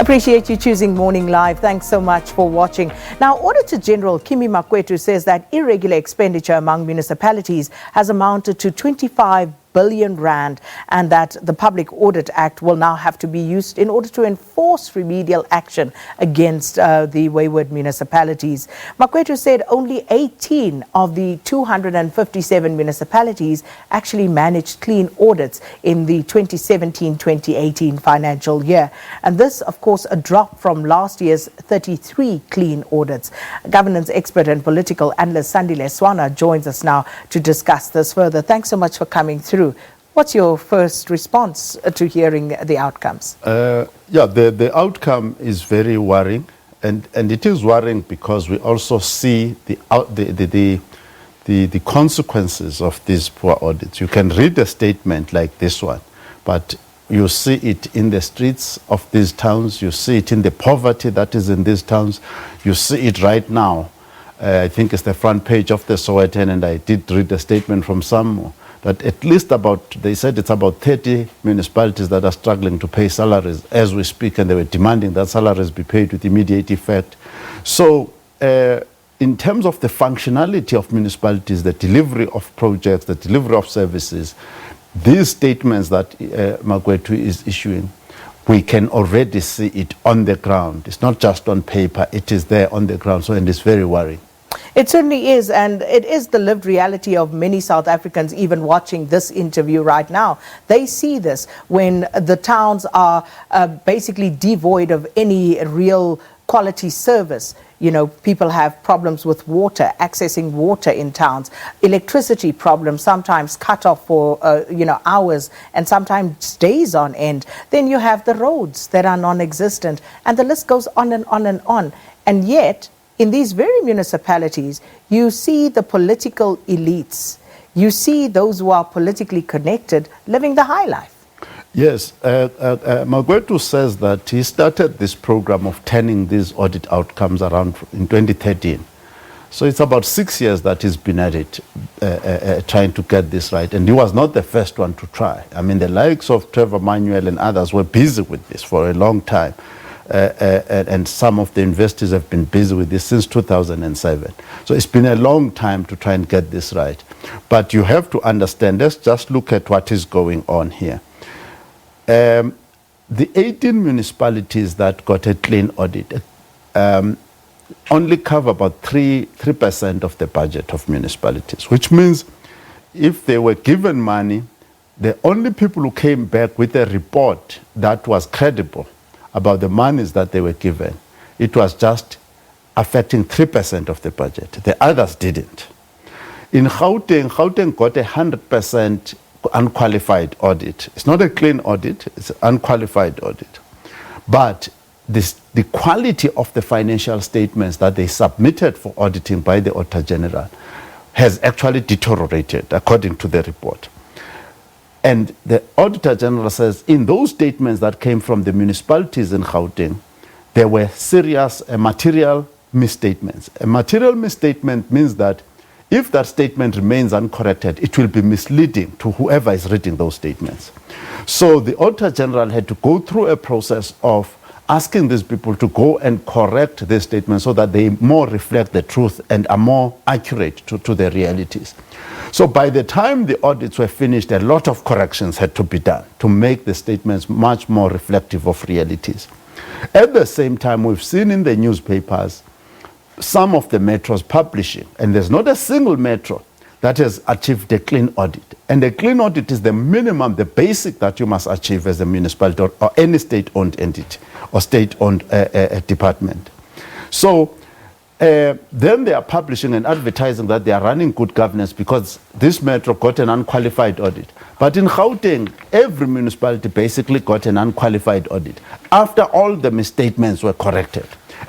Appreciate you choosing Morning Live. Thanks so much for watching. Now, Auditor-General Kimi Makwetu says that irregular expenditure among municipalities has amounted to 25 billion rand, and that the Public Audit Act will now have to be used in order to enforce remedial action against the wayward municipalities. Makwetu said only 18 of the 257 municipalities actually managed clean audits in the 2017-2018 financial year. And this, of course, a drop from last year's 33 clean audits. Governance expert and political analyst Sandile Swana joins us now to discuss this further. Thanks so much for coming through. What's your first response to hearing the outcomes? The outcome is very worrying, and it is worrying because we also see the consequences of these poor audits. You can read a statement like this one, but you see it in the streets of these towns, you see it in the poverty that is in these towns, you see it right now. I think it's the front page of the Sowetan, and I did read a statement from some that at least they said it's about 30 municipalities that are struggling to pay salaries as we speak, and they were demanding that salaries be paid with immediate effect. So in terms of the functionality of municipalities, the delivery of projects, the delivery of services, these statements that Makwetu is issuing, we can already see it on the ground. It's not just on paper, it is there on the ground, and it's very worrying. It certainly is, and it is the lived reality of many South Africans even watching this interview right now. They see this when the towns are basically devoid of any real quality service. You know, people have problems with water, accessing water in towns, electricity problems, sometimes cut off for, hours and sometimes days on end. Then you have the roads that are non-existent, and the list goes on and on and on. And yet, in these very municipalities, you see the political elites, you see those who are politically connected living the high life. Yes, Makwetu says that he started this program of turning these audit outcomes around in 2013. So it's about 6 years that he's been at it, trying to get this right. And he was not the first one to try. I mean, the likes of Trevor Manuel and others were busy with this for a long time. And some of the investors have been busy with this since 2007. So it's been a long time to try and get this right. But you have to understand, let's just look at what is going on here. The 18 municipalities that got a clean audit only cover about 3% of the budget of municipalities, which means if they were given money, the only people who came back with a report that was credible about the monies that they were given, it was just affecting 3% of the budget. The others didn't. In Gauteng got a 100% unqualified audit. It's not a clean audit, it's an unqualified audit. But the quality of the financial statements that they submitted for auditing by the Auditor-General has actually deteriorated, according to the report. And the Auditor-General says in those statements that came from the municipalities in Gauteng, there were serious material misstatements. A material misstatement means that if that statement remains uncorrected, it will be misleading to whoever is reading those statements. So the Auditor-General had to go through a process of asking these people to go and correct their statements so that they more reflect the truth and are more accurate to the realities. So by the time the audits were finished, a lot of corrections had to be done to make the statements much more reflective of realities. At the same time, we've seen in the newspapers some of the metros publishing, and there's not a single metro that has achieved a clean audit. And a clean audit is the minimum, the basic that you must achieve as a municipality or any state-owned entity or state-owned department. So then they are publishing and advertising that they are running good governance because this metro got an unqualified audit. But in Gauteng, every municipality basically got an unqualified audit after all the misstatements were corrected.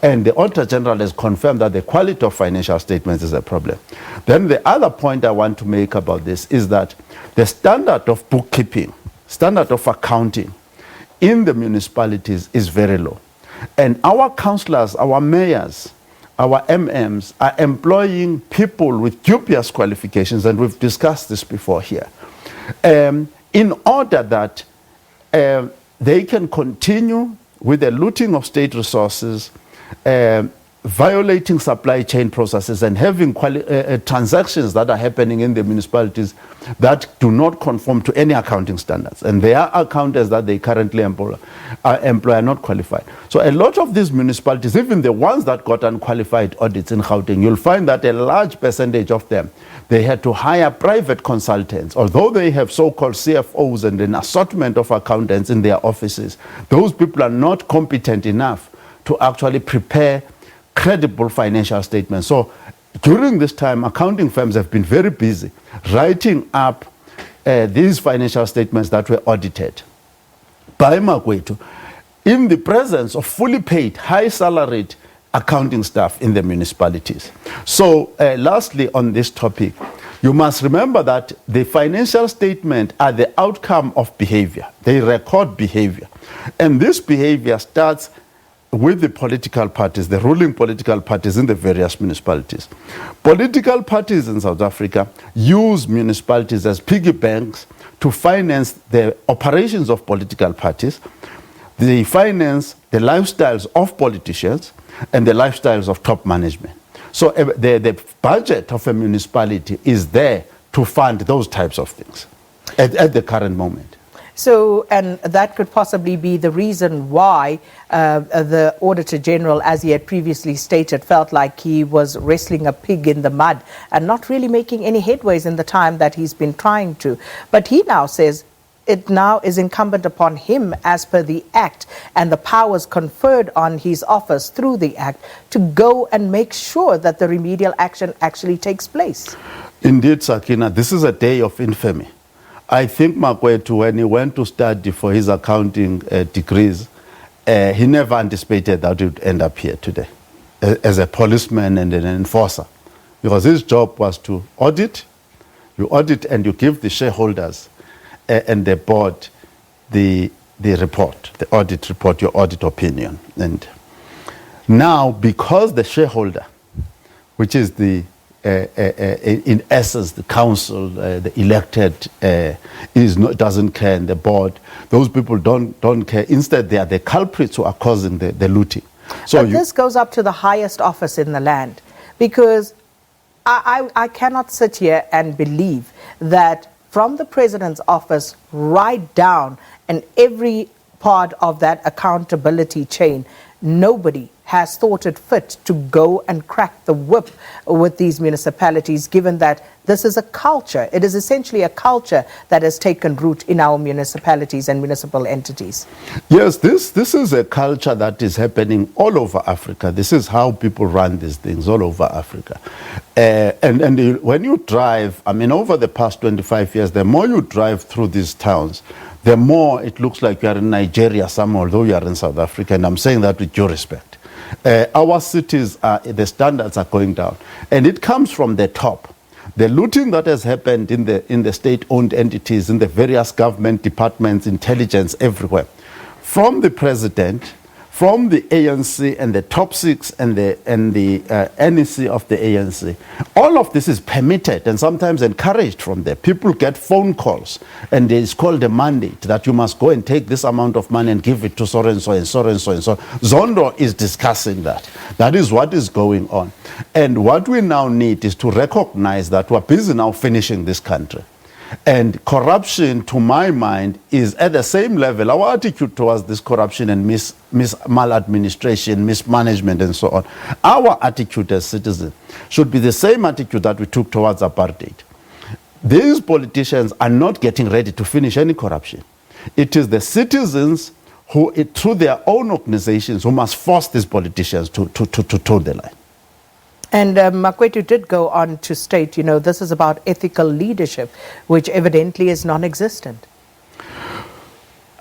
And the Auditor-General has confirmed that the quality of financial statements is a problem. Then the other point I want to make about this is that the standard of bookkeeping, standard of accounting in the municipalities is very low. And our councillors, our mayors, our MMs are employing people with dubious qualifications, and we've discussed this before here, in order that they can continue with the looting of state resources, violating supply chain processes, and having transactions that are happening in the municipalities that do not conform to any accounting standards. And their accountants that they currently employ are not qualified. So a lot of these municipalities, even the ones that got unqualified audits in Gauteng, you'll find that a large percentage of them, they had to hire private consultants. Although they have so-called CFOs and an assortment of accountants in their offices, those people are not competent enough to actually prepare credible financial statements. So during this time, accounting firms have been very busy writing up these financial statements that were audited by Makwetu in the presence of fully paid, high salaried accounting staff in the municipalities. So lastly on this topic, you must remember that the financial statement are the outcome of behavior. They record behavior. And this behavior starts with the political parties, the ruling political parties in the various municipalities. Political parties in South Africa use municipalities as piggy banks to finance the operations of political parties. They finance the lifestyles of politicians and the lifestyles of top management. So the budget of a municipality is there to fund those types of things at the current moment. So, and that could possibly be the reason why the Auditor-General, as he had previously stated, felt like he was wrestling a pig in the mud and not really making any headways in the time that he's been trying to. But he now says it now is incumbent upon him, as per the Act and the powers conferred on his office through the Act, to go and make sure that the remedial action actually takes place. Indeed, Sakina, this is a day of infamy. I think Makwetu, when he went to study for his accounting degrees, he never anticipated that he would end up here today as a policeman and an enforcer. Because his job was to audit. You audit and you give the shareholders and the board the report, the audit report, your audit opinion. And now, because the shareholder, which is the in essence, the council, the elected, doesn't care, and the board, those people don't care. Instead, they are the culprits who are causing the looting. So but this goes up to the highest office in the land, because I cannot sit here and believe that from the president's office right down and every part of that accountability chain, nobody has thought it fit to go and crack the whip with these municipalities, given that this is a culture. It is essentially a culture that has taken root in our municipalities and municipal entities. Yes, this is a culture that is happening all over Africa. This is how people run these things all over Africa. And when you drive, I mean, over the past 25 years, the more you drive through these towns, the more it looks like you are in Nigeria somewhere, although you are in South Africa, and I'm saying that with due respect. Our cities, the standards are going down, and it comes from the top. The looting that has happened in the state-owned entities, in the various government departments, intelligence, everywhere, from the president, from the ANC and the top six and the NEC of the ANC. All of this is permitted and sometimes encouraged from there. People get phone calls, and it's called a mandate that you must go and take this amount of money and give it to so and so and so and so and so. Zondo is discussing that. That is what is going on. And what we now need is to recognize that we're busy now finishing this country. And corruption, to my mind, is at the same level. Our attitude towards this corruption and maladministration, mismanagement, and so on, our attitude as citizens should be the same attitude that we took towards apartheid. These politicians are not getting ready to finish any corruption. It is the citizens who, through their own organizations, who must force these politicians to toe the line. And Makwetu did go on to state, you know, this is about ethical leadership, which evidently is non-existent.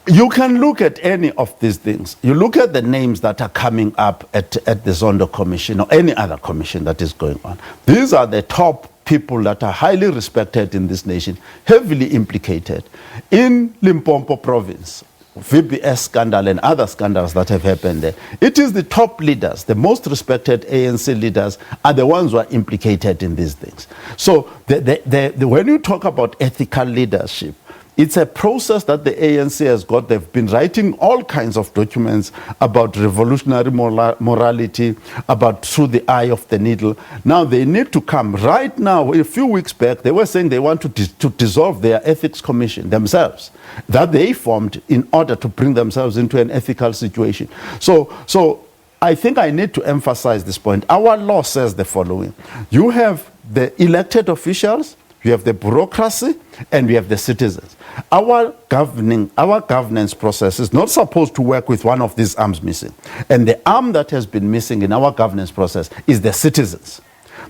You can look at any of these things. You look at the names that are coming up at the Zondo Commission or any other commission that is going on. These are the top people that are highly respected in this nation, heavily implicated. In Limpopo province, VBS scandal and other scandals that have happened there. It is the top leaders, the most respected ANC leaders are the ones who are implicated in these things. So when you talk about ethical leadership, It's a process that the ANC has got. They've been writing all kinds of documents about revolutionary morality, about through the eye of the needle. Now they need to come. Right now, a few weeks back, they were saying they want to dissolve their ethics commission themselves, that they formed in order to bring themselves into an ethical situation. So I think I need to emphasize this point. Our law says the following. You have the elected officials, you have the bureaucracy, and we have the citizens. Our governance process is not supposed to work with one of these arms missing. And the arm that has been missing in our governance process is the citizens.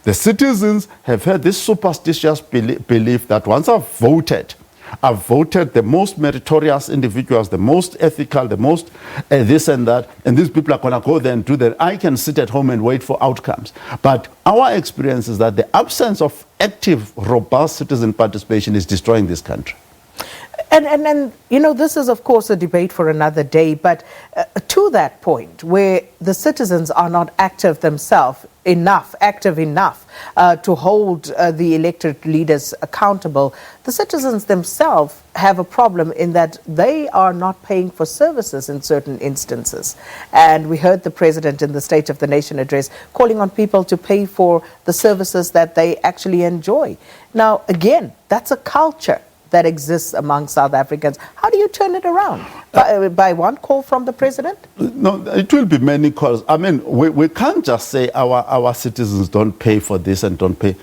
The citizens have had this superstitious belief that once I've voted the most meritorious individuals, the most ethical, the most this and that, and these people are going to go there and do that. I can sit at home and wait for outcomes. But our experience is that the absence of active, robust citizen participation is destroying this country. And you know, this is, of course, a debate for another day, but to that point where the citizens are not active enough to hold the elected leaders accountable, the citizens themselves have a problem in that they are not paying for services in certain instances. And we heard the president in the State of the Nation address calling on people to pay for the services that they actually enjoy. Now, again, that's a culture that exists among South Africans. How do you turn it around? By one call from the president? No, it will be many calls. I mean, we can't just say our citizens don't pay for this and don't pay.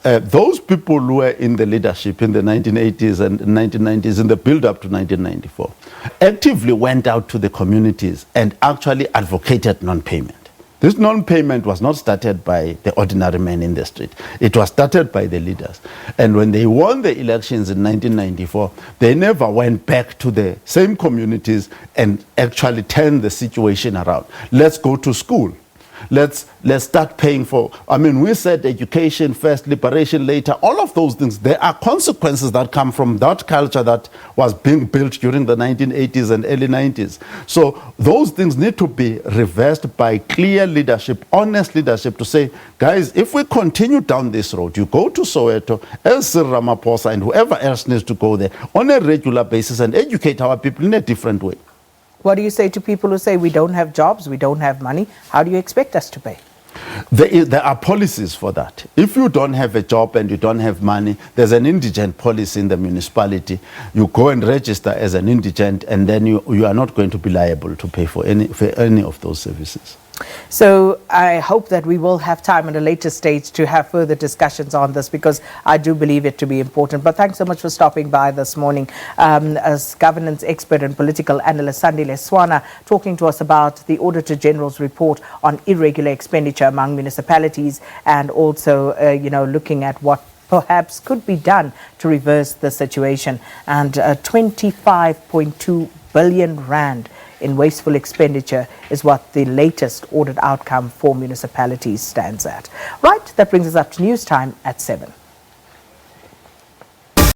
Those people who were in the leadership in the 1980s and 1990s, in the build-up to 1994, actively went out to the communities and actually advocated non-payment. This non-payment was not started by the ordinary man in the street. It was started by the leaders. And when they won the elections in 1994, they never went back to the same communities and actually turned the situation around. Let's go to school. Let's start paying for, I mean, we said education first, liberation later, all of those things. There are consequences that come from that culture that was being built during the 1980s and early 90s. So those things need to be reversed by clear leadership, honest leadership to say, guys, if we continue down this road, you go to Soweto, El Ramaphosa, and whoever else needs to go there on a regular basis and educate our people in a different way. What do you say to people who say we don't have jobs, we don't have money? How do you expect us to pay? There are policies for that. If you don't have a job and you don't have money, there's an indigent policy in the municipality. You go and register as an indigent, and then you are not going to be liable to pay for any of those services. So I hope that we will have time at a later stage to have further discussions on this, because I do believe it to be important. But thanks so much for stopping by this morning. As governance expert and political analyst Sandile Swana talking to us about the Auditor-General's report on irregular expenditure among municipalities, and also, looking at what perhaps could be done to reverse the situation. And 25.2 billion rand in wasteful expenditure is what the latest audit outcome for municipalities stands at. Right, that brings us up to news time at 7.